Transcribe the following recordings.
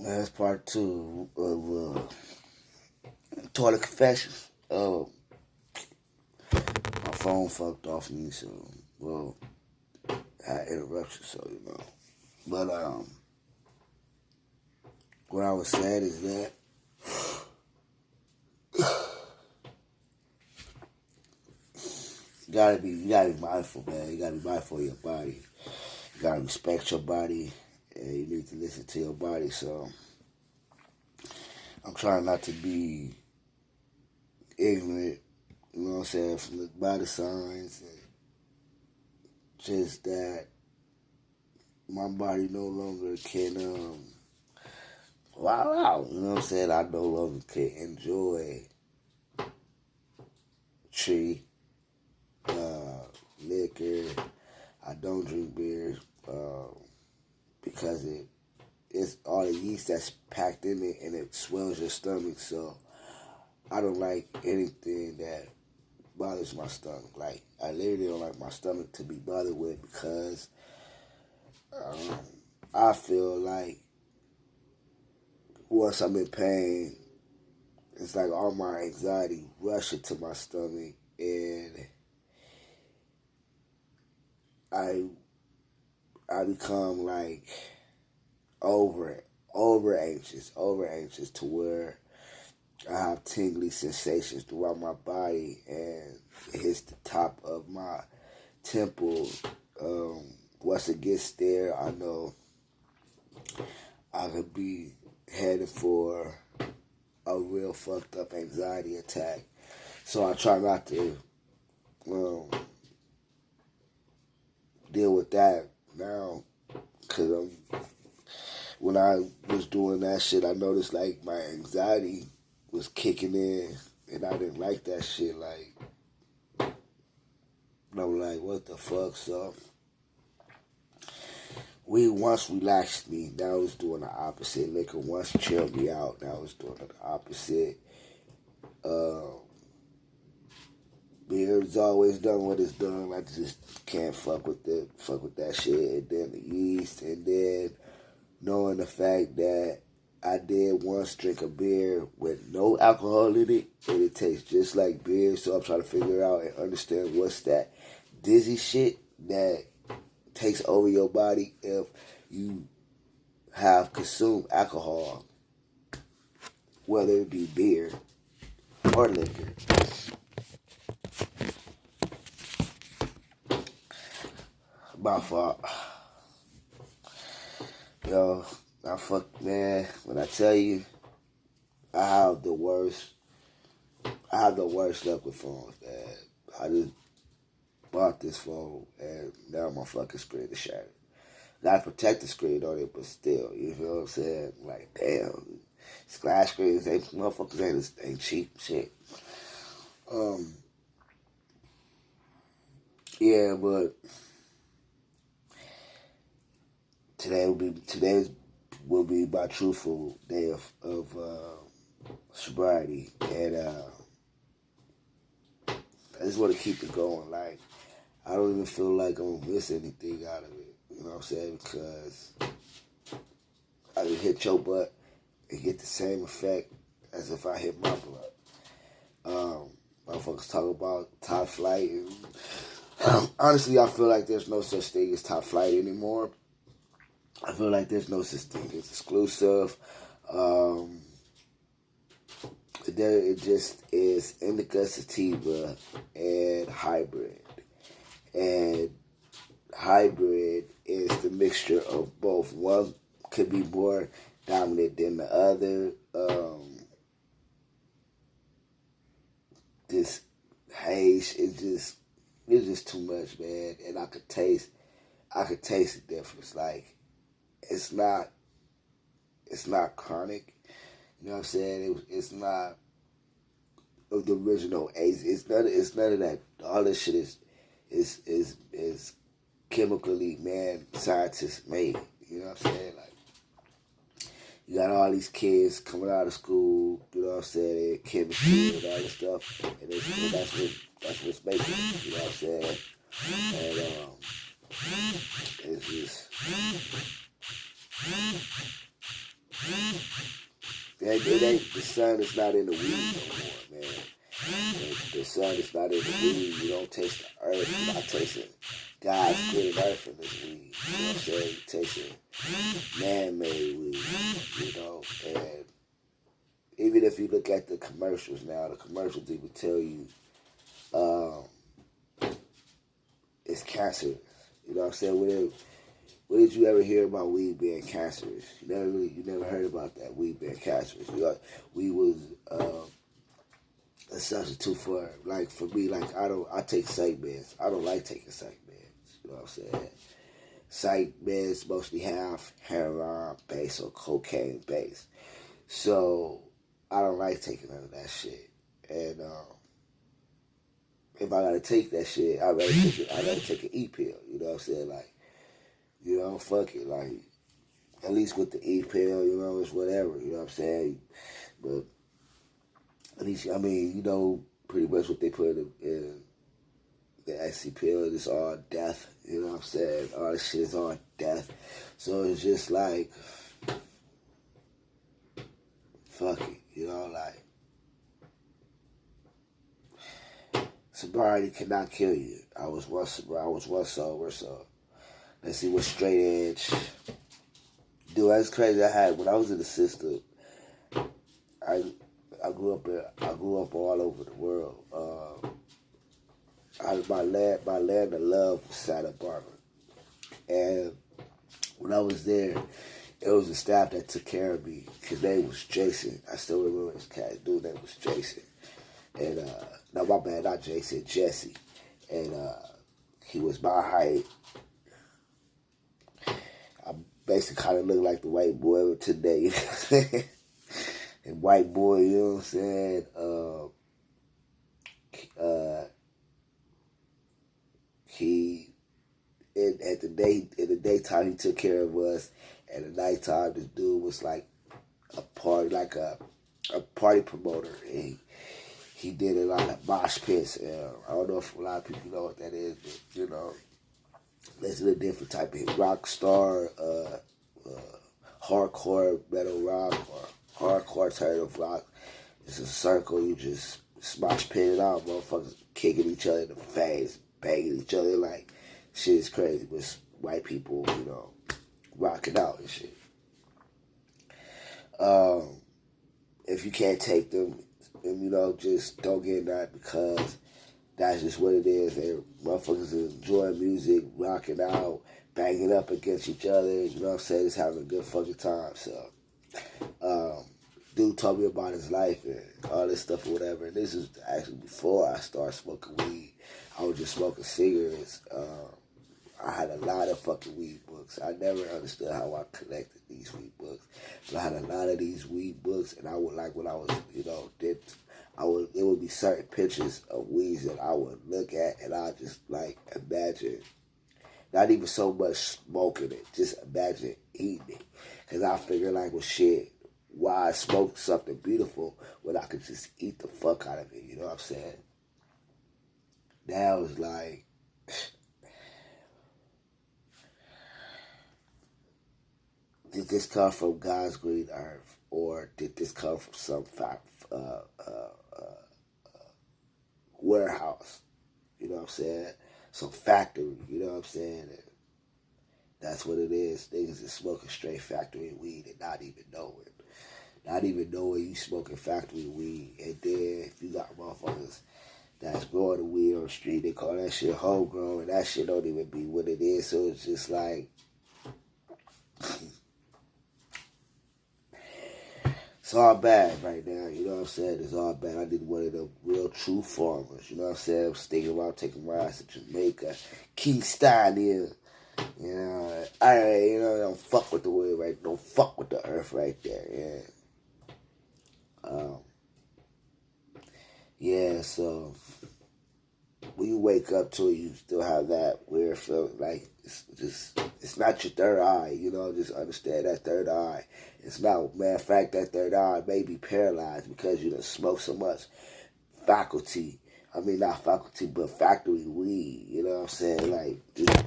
That's part two of toilet confessions. My phone fucked off me, so well, I had interruption, so you know. But what I was saying is that you gotta be mindful, man. You gotta be mindful of your body. You gotta respect your body, and you need to listen to your body. So I'm trying not to be ignorant, you know what I'm saying, from the body signs, and just that my body no longer can wow out. You know what I'm saying? I no longer can enjoy tree, liquor. I don't drink beer because it's all the yeast that's packed in it and it swells your stomach. So I don't like anything that bothers my stomach. Like I literally don't like my stomach to be bothered with because um, I feel like once I'm in pain, it's like all my anxiety rushes to my stomach, and I I become like over over anxious to where I have tingly sensations throughout my body, and it hits the top of my temple. Once it gets there, I know I could be headed for a real fucked up anxiety attack. So I try not to um, deal with that now, because when I was doing that shit, I noticed like my anxiety was kicking in, and I didn't like that shit. Like, I'm like, what the fuck? So we once relaxed me, now it's doing the opposite. Liquor once chilled me out, now it's doing the opposite. Uh, Beer's always done what it's done. I just can't fuck with that shit. And then the yeast, and then knowing the fact that I did once drink a beer with no alcohol in it, and it tastes just like beer. So I'm trying to figure out and understand what's that dizzy shit that takes over your body if you have consumed alcohol, whether it be beer or liquor. My fault. Yo, I fuck, man. When I tell you, I have the worst. I have the worst luck with phones, man. I just bought this phone, and now my fucking screen is shattered. Gotta protect the screen on it, but still, you feel what I'm saying? Like, damn, splash screens, motherfuckers ain't cheap shit. Um, yeah, but today will be my truthful day of sobriety, and I just want to keep it going. Like, I don't even feel like I'm gonna miss anything out of it. You know what I'm saying? Because I can hit your butt and get the same effect as if I hit my blood. Motherfuckers talk about top flight, and honestly, I feel like there's no such thing as top flight anymore. I feel like there's no such thing as exclusive. Um, there it just is indica, sativa, and hybrid. And hybrid is the mixture of both. One could be more dominant than the other. This haze is just it's just too much, man. And I could taste the difference. Like it's not it's not chronic. You know what I'm saying? It's not of the original haze. It's none of that. All this shit is chemically man scientists made. You know what I'm saying? Like you got all these kids coming out of school, you know what I'm saying, and chemistry and all this stuff, and that's what's making it, you know what I'm saying? And it's just It ain't, the sun is not in the weed no more, man. The sun is not in the weed. You don't taste the earth. You're not tasting God's green earth in this weed. You know what I'm saying? You're tasting man-made weed, you know. And even if you look at the commercials now, the commercials even tell you it's cancerous. You know what I'm saying? When did you ever hear about weed being cancerous? You never heard about that, weed being cancerous. Weed was a substitute for, like, for me, like, I take psych meds. I don't like taking psych meds. You know what I'm saying? Psych meds mostly have heroin base or cocaine base. So I don't like taking none of that shit. And if I gotta take that shit, I'd rather take an E-pill. You know what I'm saying? Like, you know, fuck it. Like, at least with the E-pill, you know, it's whatever. You know what I'm saying? But at least, I mean, you know, pretty much what they put in the XC pill is all death. You know what I'm saying? All this shit is all death. So it's just like, fuck it. You know, like, sobriety cannot kill you. I was once sober, so let's see what straight edge. Dude, that's crazy. When I was in the system, I grew up all over the world. My land of love was Santa Barbara, and when I was there, it was the staff that took care of me. His name was Jason. I still remember his cat. Dude name was Jason, and no, my bad, not Jason, Jesse, and he was my height. I basically kind of looked like the white boy of today. And white boy, you know what I'm saying? In the daytime he took care of us, and at nighttime this dude was like a party promoter. And he did a lot of mosh pits. I don't know if a lot of people know what that is, but you know, listen to different type of rock star, hardcore metal rock, or hardcore alternative rock. It's a circle. You just smosh pit it out, motherfuckers kicking each other in the face, banging each other, like, shit is crazy. But white people, you know, rocking out and shit. If you can't take them, you know, just don't get that, because that's just what it is. They motherfuckers enjoying music, rocking out, banging up against each other. You know what I'm saying? Just having a good fucking time. So, dude told me about his life and all this stuff or whatever. And this is actually before I started smoking weed. I was just smoking cigarettes. I had a lot of fucking weed books. I never understood how I collected these weed books. But I had a lot of these weed books, and I would, like, when I was, you know, it would be certain pictures of weeds that I would look at, and I just, like, imagine, not even so much smoking it, just imagine eating it. Because I figure, like, well, shit, why smoke something beautiful when I could just eat the fuck out of it, you know what I'm saying? Now it's like, did this come from God's green earth, or did this come from some warehouse? You know what I'm saying? Some factory. You know what I'm saying? And that's what it is. Niggas is smoking straight factory weed and not even knowing. Not even knowing you smoking factory weed. And then if you got motherfuckers that's growing the weed on the street, they call that shit homegrown, and that shit don't even be what it is. So it's just like, it's all bad right now, you know what I'm saying? It's all bad. I need one of the real true farmers, you know what I'm saying? I'm thinking about taking rides to Jamaica, Keystone here. You know, don't fuck with the wood right, don't fuck with the earth right there, yeah. Yeah, so when you wake up to it, you still have that weird feeling, like, it's not your third eye, you know, just understand that third eye. It's not, matter of fact, that third eye may be paralyzed because you done smoke so much not faculty, but factory weed, you know what I'm saying? Like, just,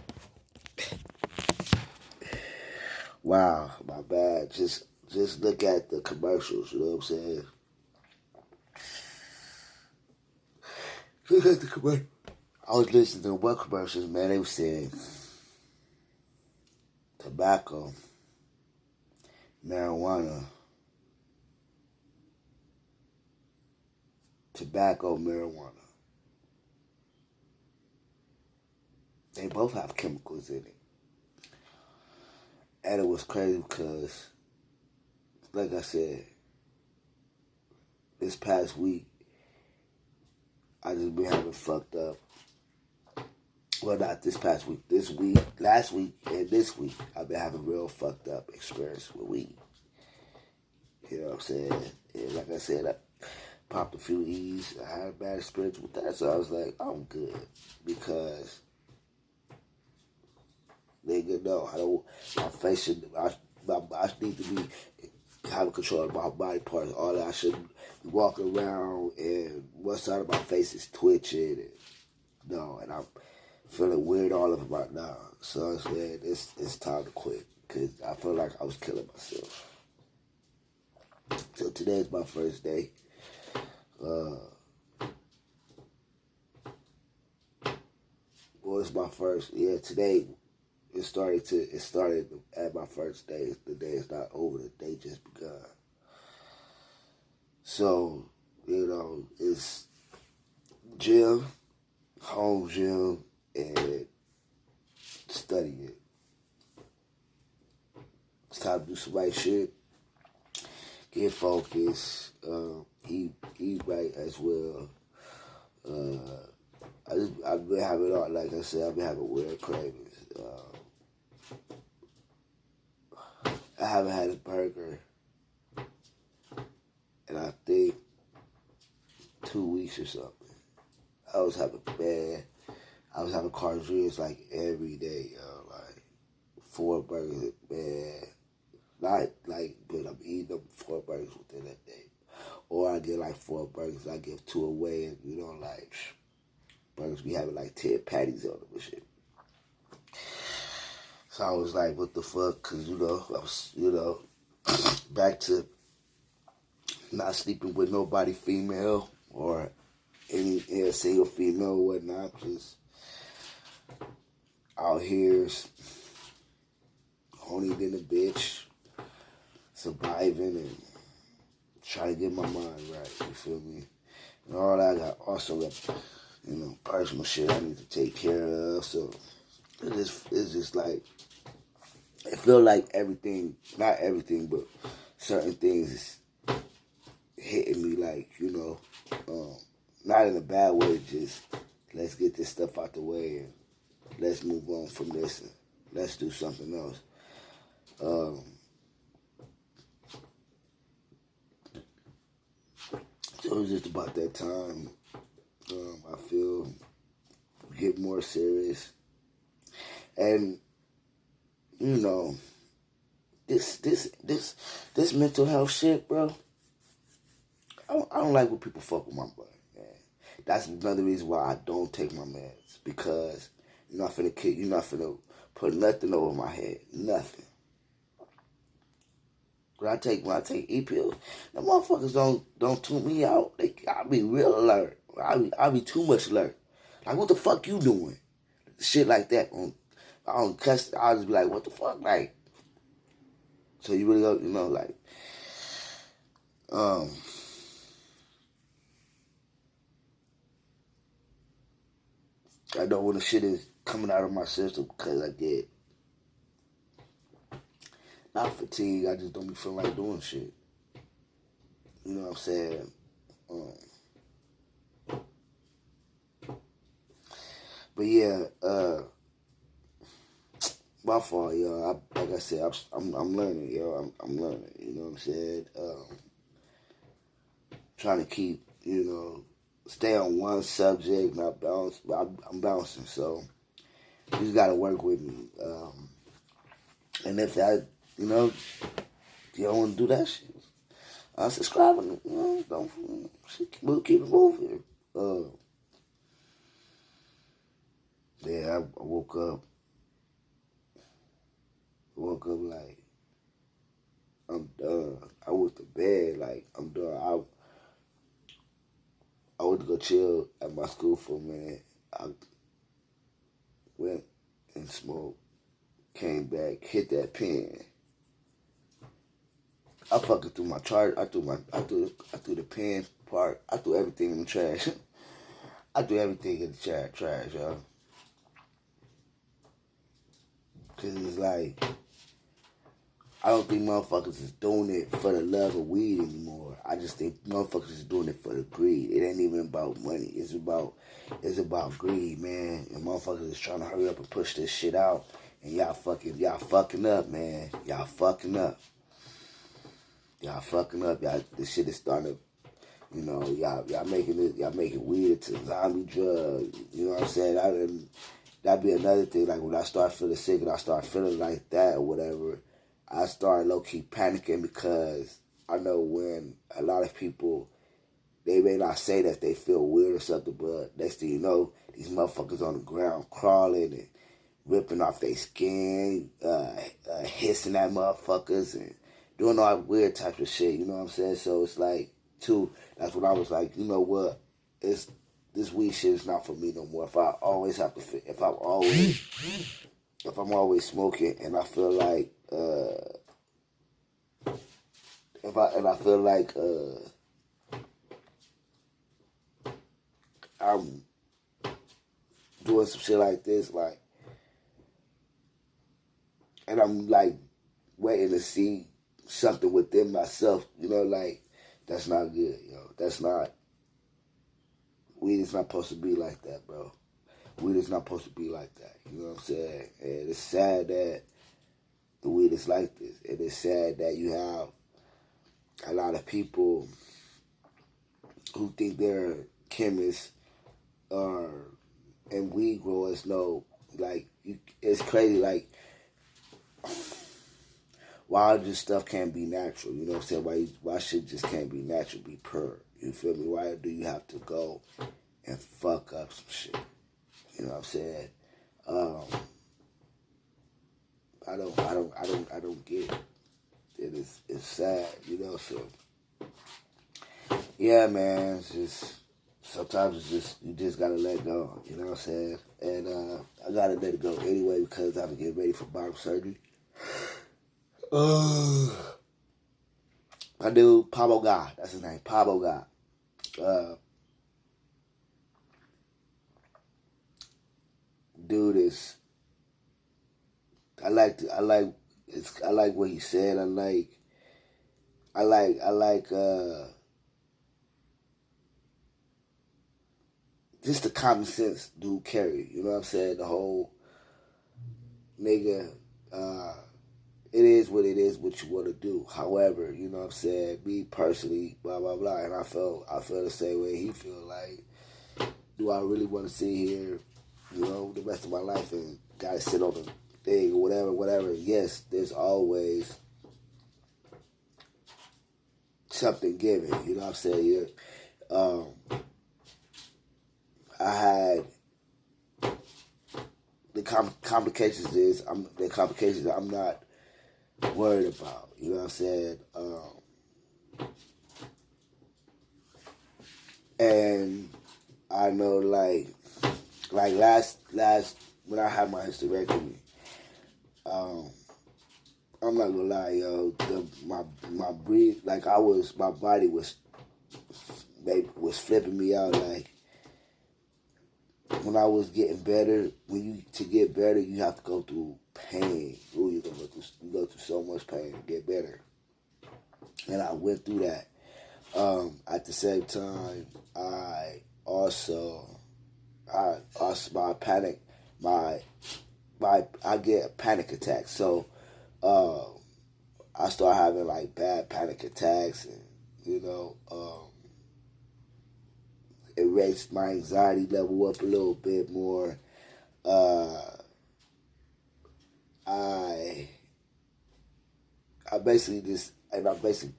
wow, my bad, just Just look at the commercials, you know what I'm saying? Look at the commercials. I was listening to one commercials, man. They were saying tobacco, marijuana, tobacco, marijuana. They both have chemicals in it. And it was crazy because, like I said, this past week, I just been having fucked up. Well, not this past week. This week, last week, and this week, I've been having real fucked up experience with weed. You know what I'm saying? And like I said, I popped a few E's. I had a bad experience with that, so I was like, I'm good. Because, nigga, no, I don't, my face should, I need to be having control of my body parts. All that, I shouldn't be walking around and one side of my face is twitching. And I'm feeling weird all of it right now. So I said, it's time to quit. Because I feel like I was killing myself. So today is my first day. Well, it's my first. Yeah, today it started at my first day. The day is not over. The day just begun. So it's gym, home gym, and studying. It's time to do some right shit. Get focused. Eat right as well. I've been having, like I said, I've been having weird cravings. I haven't had a burger in I think 2 weeks or something. I was having carbohydrates like every day, like 4 burgers, man. Not like, but I'm eating them 4 burgers within that day. Or I get like 4 burgers, I give 2 away, and like burgers be having like 10 patties on them and shit. So I was like, what the fuck? Cause I was, back to not sleeping with nobody female or any single female or whatnot. Just out here, horny than a bitch, surviving and trying to get my mind right. You feel me? And all that, I also got, personal shit I need to take care of. So it's just like, it feel like everything, not everything, but certain things is hitting me like, not in a bad way, just let's get this stuff out the way and let's move on from this and let's do something else. So it was just about that time. I feel get more serious. And this mental health shit, bro. I don't like when people fuck with my brain, man. That's another reason why I don't take my meds, because you're not finna kill, you're not finna put nothing over my head, nothing. When I take E-pills, the motherfuckers don't tune me out. I be real alert. I be too much alert. Like, what the fuck you doing? Shit like that. I don't cuss. I'll just be like, what the fuck, like. So you really go, like, I know when the shit is coming out of my system because I get not fatigue. I just don't be feeling like doing shit. You know what I'm saying? But yeah, my fault, yo. Like I said, I'm learning, yo. I'm learning. You know what I'm saying? Trying to keep, stay on one subject, not bounce. I'm bouncing, so you just gotta work with me. And if you don't want to do that shit, unsubscribe and we'll keep it moving. Yeah, I woke up like I'm done. I went to bed, like, I'm done. I went to go chill at my school for a minute. I went and smoked, came back, hit that pen. I fucking threw my charge. I threw the pen part. I threw everything in the trash. I threw everything in the trash, y'all. Cause it's like, I don't think motherfuckers is doing it for the love of weed anymore. I just think motherfuckers is doing it for the greed. It ain't even about money. It's about greed, man. And motherfuckers is trying to hurry up and push this shit out. And y'all fucking up, man. Y'all fucking up. Y'all fucking up. This shit is starting to, y'all making weed into a zombie drug. You know what I'm saying? That'd be another thing. Like, when I start feeling sick and I start feeling like that or whatever, I start low-key panicking, because I know when a lot of people, they may not say that they feel weird or something, but next thing you know, these motherfuckers on the ground crawling and ripping off their skin, hissing at motherfuckers and doing all weird type of shit, you know what I'm saying? So it's like, too, that's when I was like, you know what, this weed shit is not for me no more. If I'm always smoking and I feel like, I'm doing some shit like this, like, and I'm like waiting to see something within myself, like, that's not good, That's not, weed is not supposed to be like that, bro. Weed is not supposed to be like that, you know what I'm saying? And it's sad that the weed is like this. And it's sad that you have a lot of people who think they're chemists and weed growers know, like, it's crazy, like, why this stuff can't be natural, you know what I'm saying? Why shit just can't be natural, be pure, you feel me? Why do you have to go and fuck up some shit, you know what I'm saying? I don't get it. It's sad, so, yeah, man, it's just, sometimes it's just, you just gotta let go, you know what I'm saying? And I gotta let it go anyway, because I'm getting ready for bottom surgery. My dude, Pablo God, that's his name, Pablo God. Dude is, I like what he said. I like just the common sense dude carry. You know what I'm saying? The whole nigga, it is what it is, what you want to do. However, you know what I'm saying? Me personally, blah blah blah, and I feel the same way he feel. Like, do I really want to sit here, the rest of my life and gotta sit on the thing or whatever? Yes, there's always something given. You know what I'm saying? I had the complications. I'm not worried about. You know what I'm saying? And I know, like last when I had my hysterectomy, I'm not gonna lie, yo. My breathe, like, my body was flipping me out. Like, when I was getting better, to get better, you have to go through pain. Ooh, you go through so much pain to get better, and I went through that. At the same time, I get panic attacks. So I start having, like, bad panic attacks, and it raised my anxiety level up a little bit more. I basically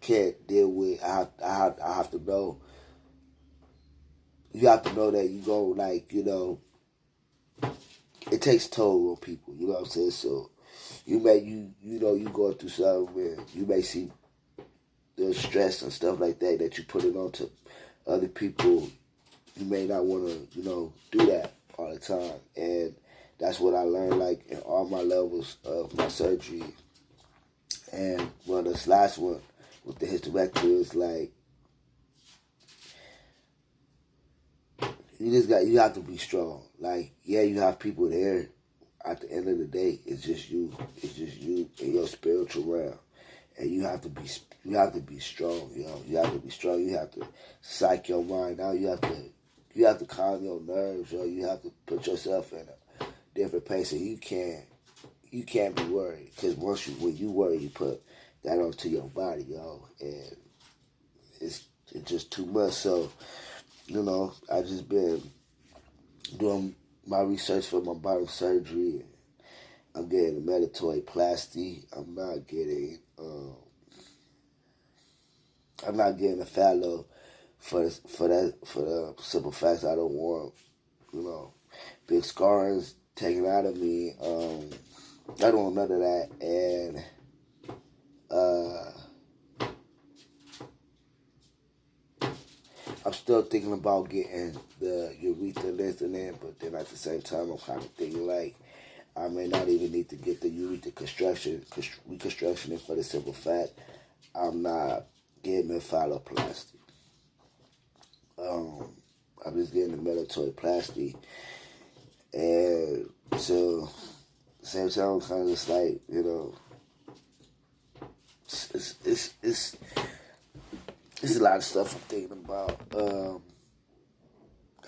can't deal with. I have to know. You have to know that you go, like, it takes toll on people. You know what I'm saying? So you going through something where you may see the stress and stuff like that you put it onto other people, you may not want to, do that all the time. And that's what I learned, like, in all my levels of my surgery. And, well, this last one with the hysterectomy is like, you have to be strong. Like, yeah, you have people there. At the end of the day, it's just you. It's just you in your spiritual realm. And you have to be strong, You have to be strong. You have to psych your mind out. You have to calm your nerves, You have to put yourself in a different pace, and you can't be worried, because when you worry, you put that onto your body, and it's just too much. So, I just been doing my research for my bottom surgery. I'm getting a melatoid-plasty. I'm not getting a fallow for the simple fact I don't want, big scarring taken out of me. I don't want none of that. And I'm still thinking about getting the urethra lifted in, but then at the same time, I'm kind of thinking like I may not even need to get the urethra reconstruction in, for the simple fact I'm not getting a phalloplasty. I'm just getting the melatoid-plasty, and so at the same time, I'm kind of just like, it's a lot of stuff I'm thinking about.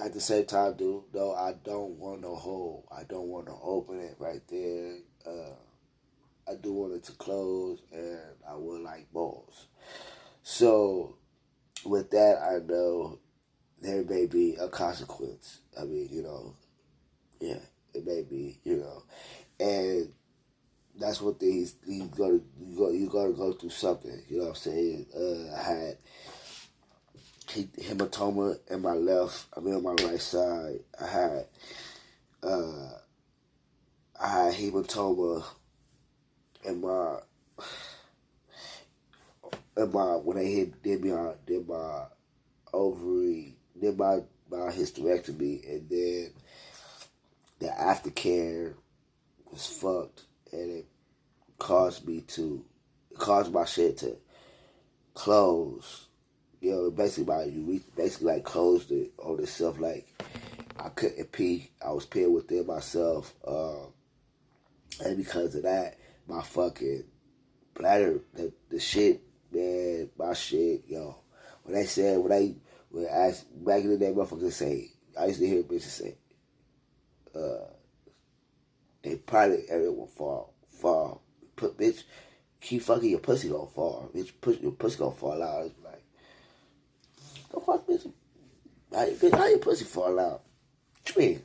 At the same time, though, I don't want no hole. I don't want to open it right there. I do want it to close, and I would like balls. So, with that, I know there may be a consequence. I mean, yeah, it may be, and that's what he's gonna go through something. You know what I'm saying? I had hematoma in my on my right side. I had hematoma in my when they did my ovary, did my hysterectomy, and then the aftercare was fucked, and it caused my shit to close. Basically like closed it on itself. Like I couldn't pee. I was peeing within myself, and because of that, my fucking bladder, the shit, man, my shit, When I asked back in the day, motherfuckers say, I used to hear bitches say, they probably everyone fall. Bitch, keep fucking, your pussy gonna fall. Bitch, your pussy gonna fall out. It's like, the fuck, bitch? How your pussy fall out? What you mean?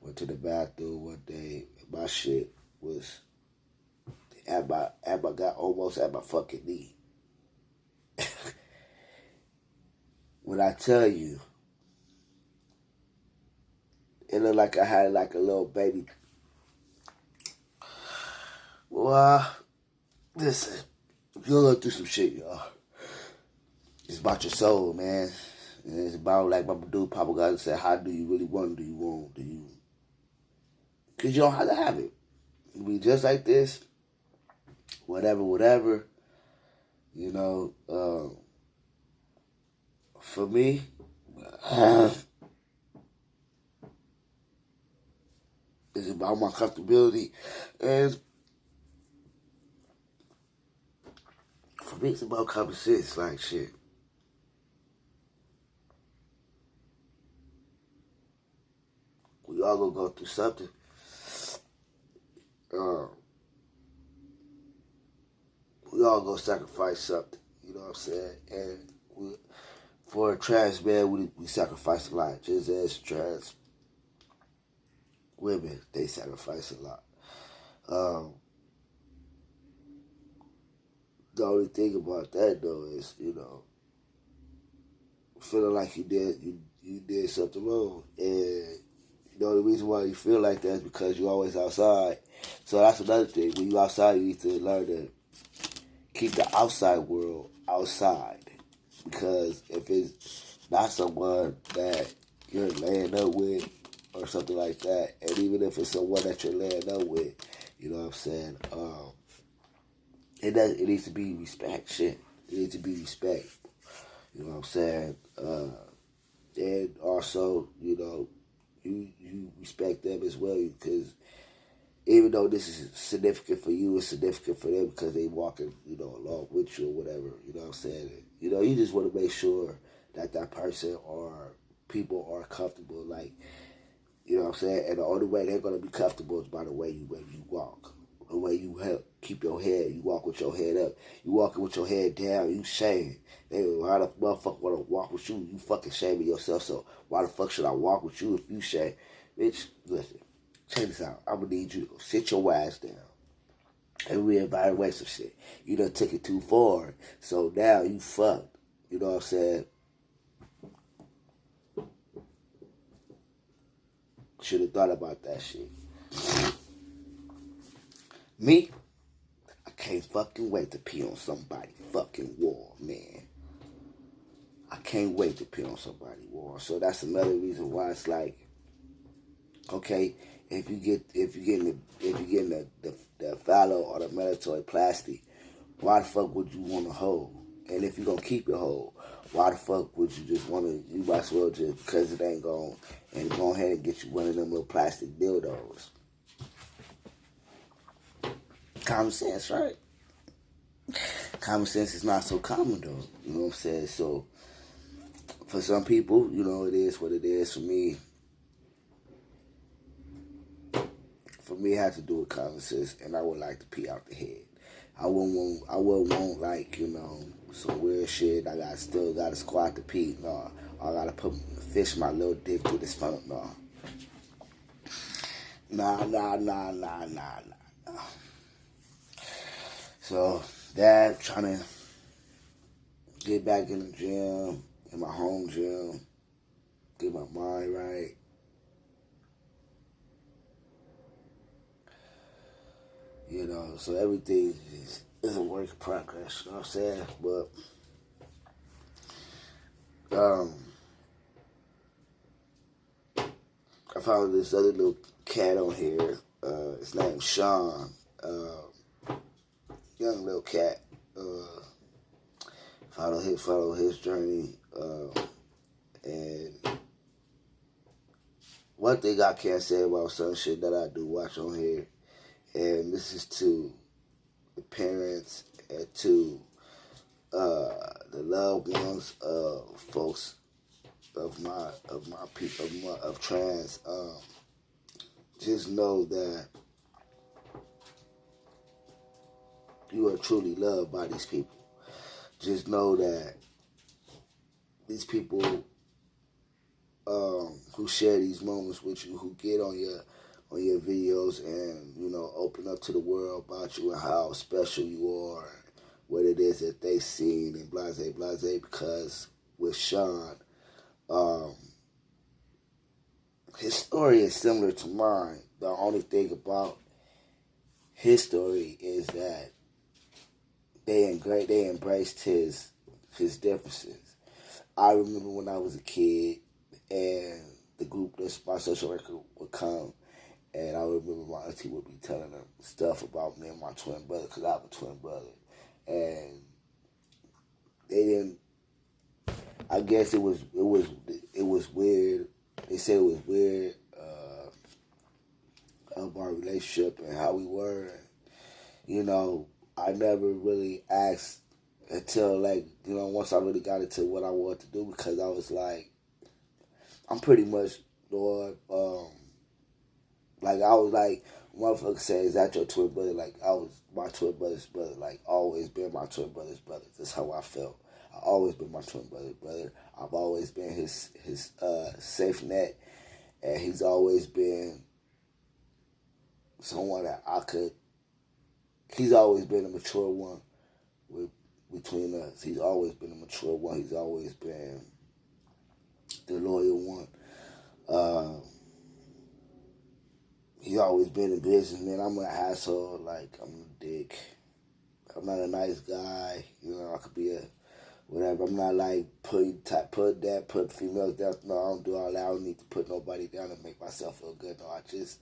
Went to the bathroom one day, and my shit was almost at my fucking knee. When I tell you, it looked like I had like a little baby. Well, listen, you're gonna go through some shit, y'all. It's about your soul, man. And it's about, like my dude Papa God said, how do you really want? Do you want? Because you don't have to have it. It'll be just like this. Whatever. For me, it's about my comfortability. And for me, it's about common sense. Like, shit. We all gonna go through something. We all gonna sacrifice something. You know what I'm saying? And for a trans man, we sacrifice a lot. Just as trans women, they sacrifice a lot. The only thing about that, though, is, feeling like you did something wrong. And, the reason why you feel like that is because you're always outside. So that's another thing. When you're outside, you need to learn to keep the outside world outside. Because if it's not someone that you're laying up with or something like that, and even if it's someone that you're laying up with, you know what I'm saying? It needs to be respect. Shit, it needs to be respect. You know what I'm saying? And also, you know, you respect them as well, because even though this is significant for you, it's significant for them because they walking, you know, along with you or whatever. You know what I'm saying? You know, you just want to make sure that that person or people are comfortable. Like, you know what I'm saying? And the only way they're going to be comfortable is by the way you walk. The way you help keep your head. You walk with your head up. You walking with your head down. You shame. They, why the motherfucker want to walk with you? You fucking shaming yourself. So why the fuck should I walk with you if you shame? Bitch, listen. Check this out. I'm going to need you to go sit your ass down and reevaluate some shit. You done took it too far. So now you fucked. You know what I'm saying? Should have thought about that shit. Me? I can't fucking wait to pee on somebody's fucking wall, man. I can't wait to pee on somebody's wall. So that's another reason why it's like, okay, if you getting the fallow or the mandatory plastic, why the fuck would you want to hold? And if you gonna keep it whole, why the fuck would you just want to? You might as well just, because it ain't gone, and go ahead and get you one of them little plastic dildos. Common sense, right? Common sense is not so common though. You know what I'm saying? So for some people, you know, it is what it is. For me, it has to do with common sense, and I would like to pee out the head. I wouldn't want like, you know, some weird shit. I still gotta squat to pee. No, I gotta fish my little dick through this funnel. No, nah. So that, trying to get back in the gym, in my home gym, get my mind right. You know, so everything is a work in progress. You know what I'm saying? But I found this other little cat on here. His name's Sean. Young little cat. Follow his journey. And one thing I can't say about some shit that I do watch on here, and this is to the parents and to the loved ones of folks of my people of trans. Just know that you are truly loved by these people. Just know that these people who share these moments with you, who get on your videos and, you know, open up to the world about you and how special you are, what it is that they seen, and blase, because with Sean, his story is similar to mine. The only thing about his story is that they embraced his differences. I remember when I was a kid and the group, my social worker would come, and I remember my auntie would be telling them stuff about me and my twin brother, because I have a twin brother, and they didn't. I guess it was weird. They said it was weird of our relationship and how we were. You know, I never really asked until, like, you know, once I really got into what I wanted to do, because I was like, I'm pretty much doing, like, I was like, motherfucker say, is that your twin brother? Like, I was my twin brother's brother, like, always been my twin brother's brother. That's how I felt. I always been my twin brother's brother. I've always been his safe net, and he's always been someone that he's always been a mature one between us. He's always been a mature one. He's always been the loyal one. He's always been in business, man. I'm an asshole. Like, I'm a dick. I'm not a nice guy. You know, I could be a whatever. I'm not like put females down. No, I don't do all that. I don't need to put nobody down to make myself feel good. No, I just,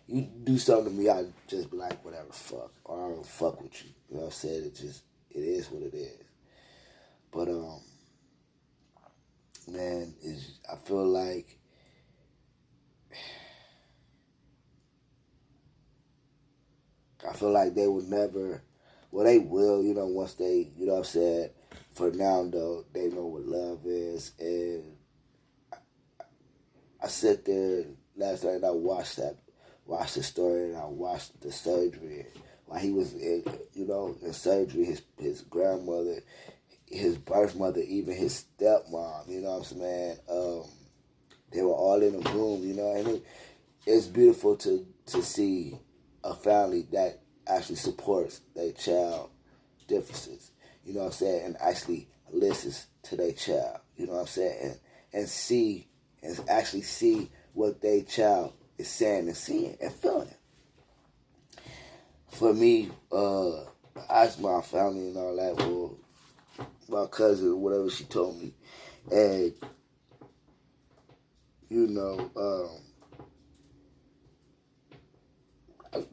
you do something to me, I just be like, whatever, fuck. Or I don't fuck with you. You know what I'm saying? It is what it is. But, man, I feel like they would never, well, they will, you know, once they, you know what I'm saying? For now, though, they know what love is. And I sit there last night and I watched the story, and I watched the surgery. While he was in, you know, in surgery, his grandmother, his birth mother, even his stepmom, you know what I'm saying? They were all in the room, you know, and it's beautiful to see a family that actually supports their child differences, you know what I'm saying, and actually listens to their child, you know what I'm saying, and actually see what their child is saying and seeing and feeling. For me, I asked my family and all that, well, my cousin or whatever she told me, and you know,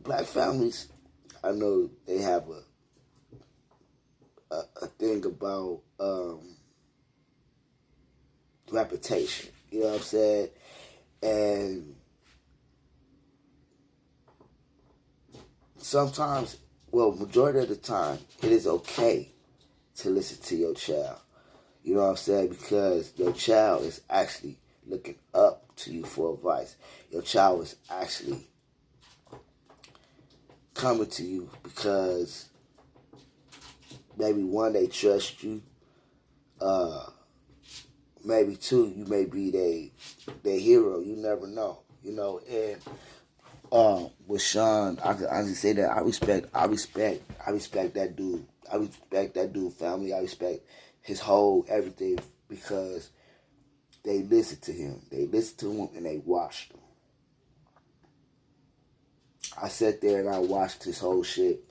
black families, I know they have a thing about reputation. You know what I'm saying? And sometimes, well, majority of the time, it is okay to listen to your child. You know what I'm saying? Because your child is actually looking up to you for advice. Your child is actually coming to you because maybe one, they trust you. Maybe two, you may be their hero. You never know. You know, and with Sean, I can honestly say that I respect that dude. I respect that dude family. I respect his whole everything because they listened to him. They listened to him and they watched him. I sat there and I watched his whole shit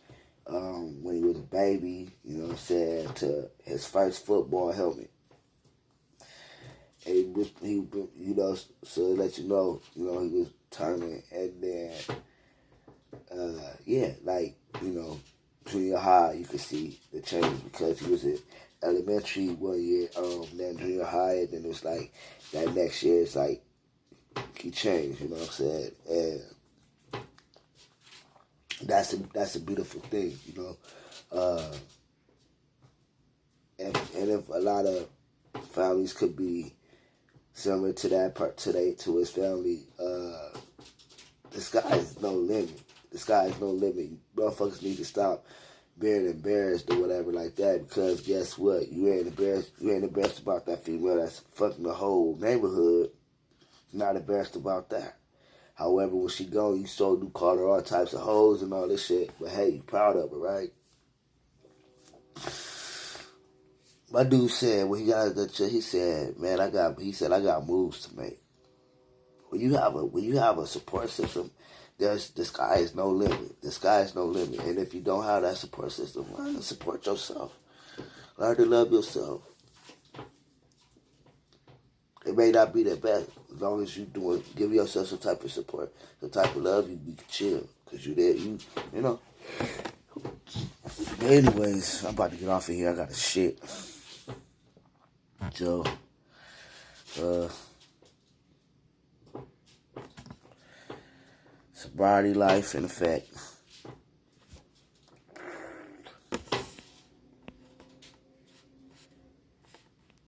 when he was a baby, you know what I'm saying, to his first football helmet. And he you know, so to let you know, he was turning, and then, yeah, like, you know, junior high, you could see the change because he was in elementary 1 year, then junior high, and then it was like, that next year, it's like, he changed, you know what I'm saying, and that's a beautiful thing, you know, and if a lot of families could be similar to that part today to his family, the sky is no limit. The sky is no limit. Motherfuckers need to stop being embarrassed or whatever like that, because guess what? You ain't embarrassed about that female that's fucking the whole neighborhood. You're not embarrassed about that. However, when she gone, you so do call her all types of hoes and all this shit. But hey, you proud of her, right? My dude said when he got the chick, he said, "Man, I got moves to make." When you have a support system, the sky is no limit. The sky is no limit. And if you don't have that support system, learn to support yourself. Learn to love yourself. It may not be the best, as long as you give yourself some type of support, some type of love, you can chill, cause you there, you know. But anyways, I'm about to get off of here. I got a shit. Joe, sobriety life in effect.